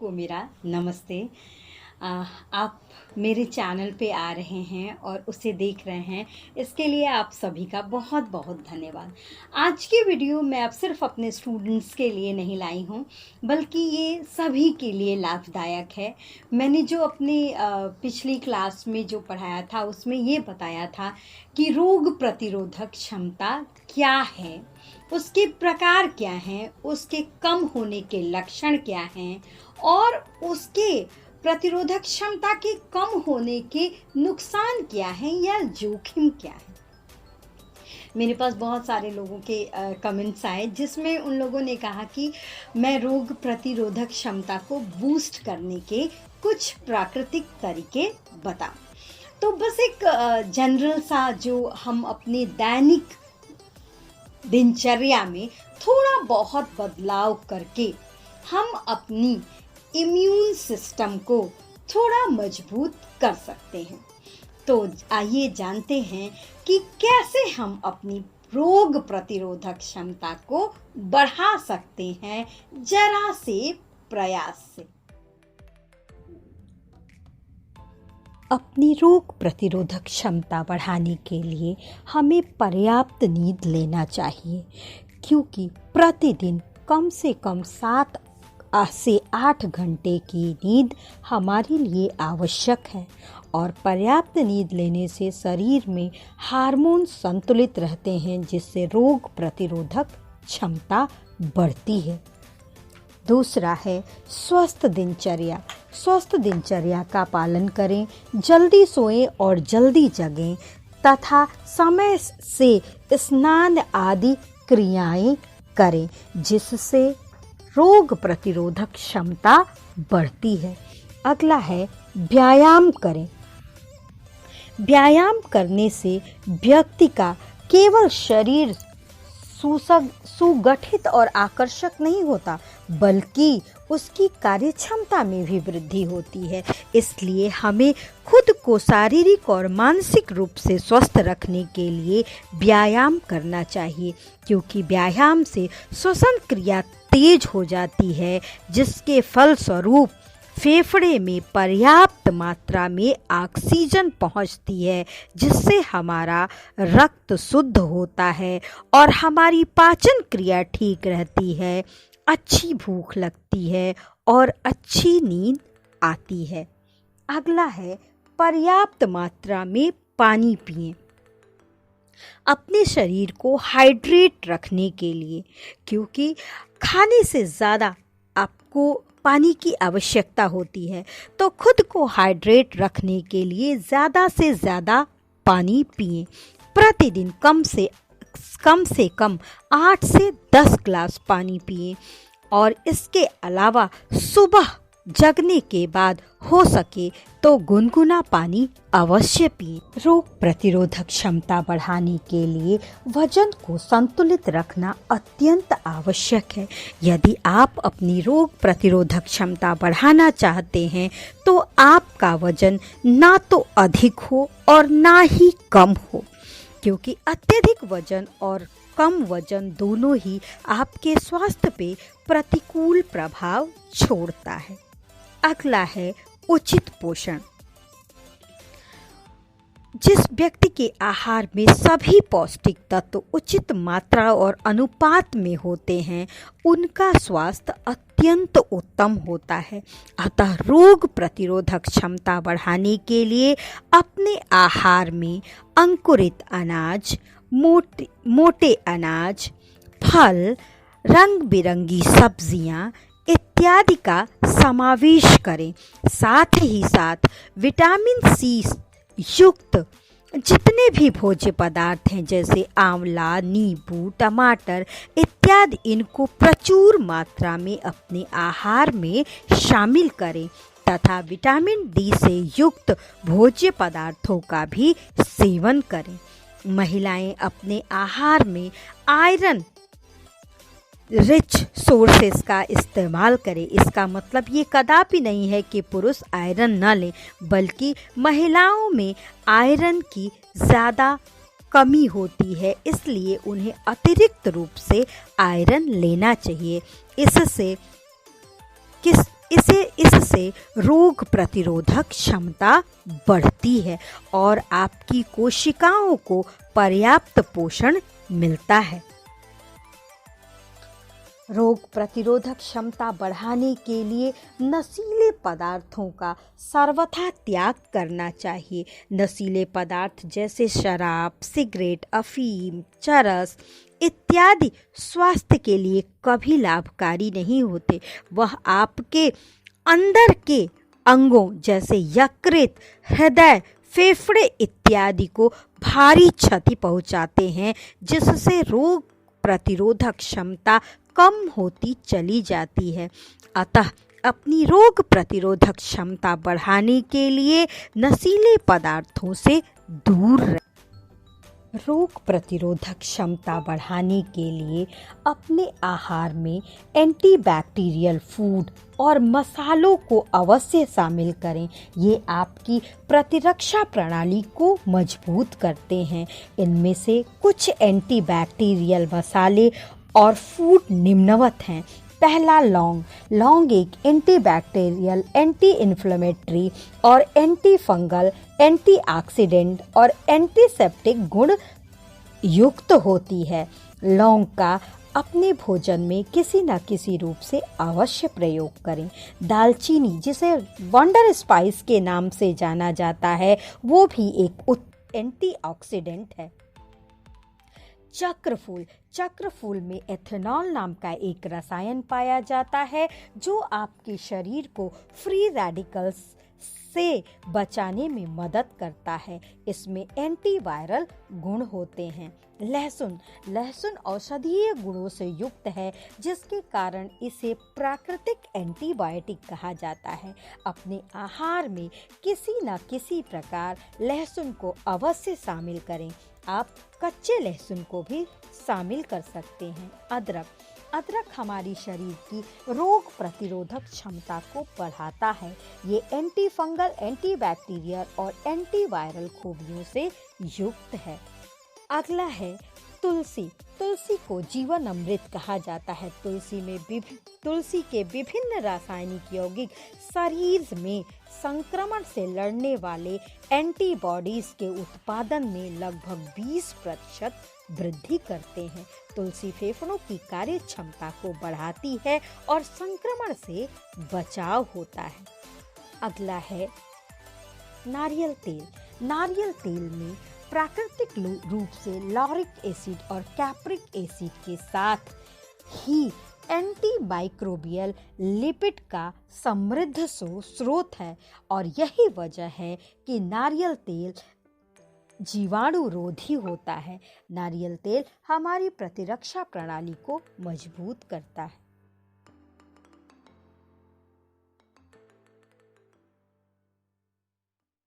को मेरा नमस्ते। आप मेरे चैनल पे आ रहे हैं और उसे देख रहे हैं, इसके लिए आप सभी का बहुत बहुत धन्यवाद। आज की वीडियो मैं अब सिर्फ अपने स्टूडेंट्स के लिए नहीं लाई हूँ, बल्कि ये सभी के लिए लाभदायक है। मैंने जो अपनी पिछली क्लास में जो पढ़ाया था उसमें ये बताया था कि रोग प्रतिरोधक क्षमता क्या है, उसके प्रकार क्या हैं, उसके कम होने के लक्षण क्या हैं और उसके प्रतिरोधक क्षमता के कम होने के नुकसान क्या हैं या जोखिम क्या है। मेरे पास बहुत सारे लोगों के कमेंट्स आए जिसमें उन लोगों ने कहा कि मैं रोग प्रतिरोधक क्षमता को बूस्ट करने के कुछ प्राकृतिक तरीके बताऊं। तो बस एक जनरल सा जो हम अपने दैनिक दिनचर्या में थोड़ा बहुत बदलाव करके हम अपनी इम्यून सिस्टम को थोड़ा मजबूत कर सकते हैं। तो आइए जानते हैं कि कैसे हम अपनी रोग प्रतिरोधक क्षमता को बढ़ा सकते हैं जरा से प्रयास से। अपनी रोग प्रतिरोधक क्षमता बढ़ाने के लिए हमें पर्याप्त नींद लेना चाहिए, क्योंकि प्रतिदिन कम से कम 7 से 8 घंटे की नींद हमारे लिए आवश्यक है और पर्याप्त नींद लेने से शरीर में हार्मोन संतुलित रहते हैं, जिससे रोग प्रतिरोधक क्षमता बढ़ती है। दूसरा है स्वस्थ दिनचर्या। स्वस्थ दिनचर्या का पालन करें, जल्दी सोएं और जल्दी जगें तथा समय से स्नान आदि क्रियाएं करें, जिससे रोग प्रतिरोधक क्षमता बढ़ती है। अगला है व्यायाम करें। व्यायाम करने से व्यक्ति का केवल शरीर सुगठित और आकर्षक नहीं होता, बल्कि उसकी कार्यक्षमता में भी वृद्धि होती है। इसलिए हमें खुद को शारीरिक और मानसिक रूप से स्वस्थ रखने के लिए व्यायाम करना चाहिए, क्योंकि व्यायाम से श्वसन क्रिया तेज हो जाती है, जिसके फलस्वरूप फेफड़े में पर्याप्त मात्रा में ऑक्सीजन पहुंचती है, जिससे हमारा रक्त शुद्ध होता है और हमारी पाचन क्रिया ठीक रहती है, अच्छी भूख लगती है और अच्छी नींद आती है। अगला है पर्याप्त मात्रा में पानी पिएं। अपने शरीर को हाइड्रेट रखने के लिए, क्योंकि खाने से ज़्यादा आपको पानी की आवश्यकता होती है, तो खुद को हाइड्रेट रखने के लिए ज़्यादा से ज़्यादा पानी पिएं। प्रतिदिन कम से कम 8 से 10 ग्लास पानी पिएं और इसके अलावा सुबह जगने के बाद हो सके तो गुनगुना पानी अवश्य पिएं। रोग प्रतिरोधक क्षमता बढ़ाने के लिए वजन को संतुलित रखना अत्यंत आवश्यक है। यदि आप अपनी रोग प्रतिरोधक क्षमता बढ़ाना चाहते हैं तो आपका वजन ना तो अधिक हो और ना ही कम हो, क्योंकि अत्यधिक वजन और कम वजन दोनों ही आपके स्वास्थ्य पे प्रतिकूल प्रभाव छोड़ता है। अगला है उचित पोषण। जिस व्यक्ति के आहार में सभी पौष्टिक तत्व उचित मात्रा और अनुपात में होते हैं, उनका स्वास्थ्य अत्यंत उत्तम होता है। अतः रोग प्रतिरोधक क्षमता बढ़ाने के लिए अपने आहार में अंकुरित अनाज, मोटे अनाज, फल, रंग बिरंगी सब्जियां इत्यादि का समावेश करें। साथ ही साथ विटामिन सी युक्त जितने भी भोज्य पदार्थ हैं, जैसे आंवला, नींबू, टमाटर इत्यादि, इनको प्रचुर मात्रा में अपने आहार में शामिल करें तथा विटामिन डी से युक्त भोज्य पदार्थों का भी सेवन करें। महिलाएं अपने आहार में आयरन रिच सोर्सेस का इस्तेमाल करें। इसका मतलब ये कदापि नहीं है कि पुरुष आयरन न लें, बल्कि महिलाओं में आयरन की ज़्यादा कमी होती है, इसलिए उन्हें अतिरिक्त रूप से आयरन लेना चाहिए। इससे रोग प्रतिरोधक क्षमता बढ़ती है और आपकी कोशिकाओं को पर्याप्त पोषण मिलता है। रोग प्रतिरोधक क्षमता बढ़ाने के लिए नशीले पदार्थों का सर्वथा त्याग करना चाहिए। नशीले पदार्थ जैसे शराब, सिगरेट, अफीम, चरस इत्यादि स्वास्थ्य के लिए कभी लाभकारी नहीं होते। वह आपके अंदर के अंगों जैसे यकृत, हृदय, फेफड़े इत्यादि को भारी क्षति पहुंचाते हैं, जिससे रोग प्रतिरोधक क्षमता कम होती चली जाती है। अतः अपनी रोग प्रतिरोधक क्षमता बढ़ाने के लिए नशीले पदार्थों से दूर रहें। रोग प्रतिरोधक क्षमता बढ़ाने के लिए अपने आहार में एंटीबैक्टीरियल फूड और मसालों को अवश्य शामिल करें। ये आपकी प्रतिरक्षा प्रणाली को मजबूत करते हैं। इनमें से कुछ एंटीबैक्टीरियल मसाले और फूड निम्नवत हैं। पहला, लौंग। लौंग एक एंटीबैक्टीरियल, एंटी इन्फ्लेमेटरी और एंटी फंगल, एंटीऑक्सीडेंट और एंटीसेप्टिक गुण युक्त होती है। लौंग का अपने भोजन में किसी न किसी रूप से अवश्य प्रयोग करें। दालचीनी, जिसे वंडर स्पाइस के नाम से जाना जाता है, वो भी एक एंटीऑक्सीडेंट है। चक्रफूल। चक्रफूल में एथेनॉल नाम का एक रसायन पाया जाता है जो आपके शरीर को फ्री रेडिकल्स से बचाने में मदद करता है। इसमें एंटीवायरल गुण होते हैं। लहसुन। लहसुन औषधीय गुणों से युक्त है, जिसके कारण इसे प्राकृतिक एंटीबायोटिक कहा जाता है। अपने आहार में किसी न किसी प्रकार लहसुन को अवश्य शामिल करें। आप कच्चे लहसुन को भी शामिल कर सकते हैं। अदरक। अदरक हमारी शरीर की रोग प्रतिरोधक क्षमता को बढ़ाता है। ये एंटी फंगल, एंटीबैक्टीरियल और एंटीवायरल खूबियों से युक्त है। अगला है तुलसी। तुलसी को जीवन अमृत कहा जाता है। तुलसी के विभिन्न रासायनिक यौगिक शरीर में संक्रमण से लड़ने वाले एंटीबॉडीज के उत्पादन में लगभग 20% वृद्धि करते हैं। तुलसी फेफड़ों की कार्य क्षमता को बढ़ाती है और संक्रमण से बचाव होता है। अगला है नारियल तेल। नारियल तेल में प्राकृतिक रूप से लॉरिक एसिड और कैप्रिक एसिड के साथ ही एंटीमाइक्रोबियल लिपिड का समृद्ध स्रोत है और यही वजह है कि नारियल तेल जीवाणुरोधी होता है। नारियल तेल हमारी प्रतिरक्षा प्रणाली को मजबूत करता है।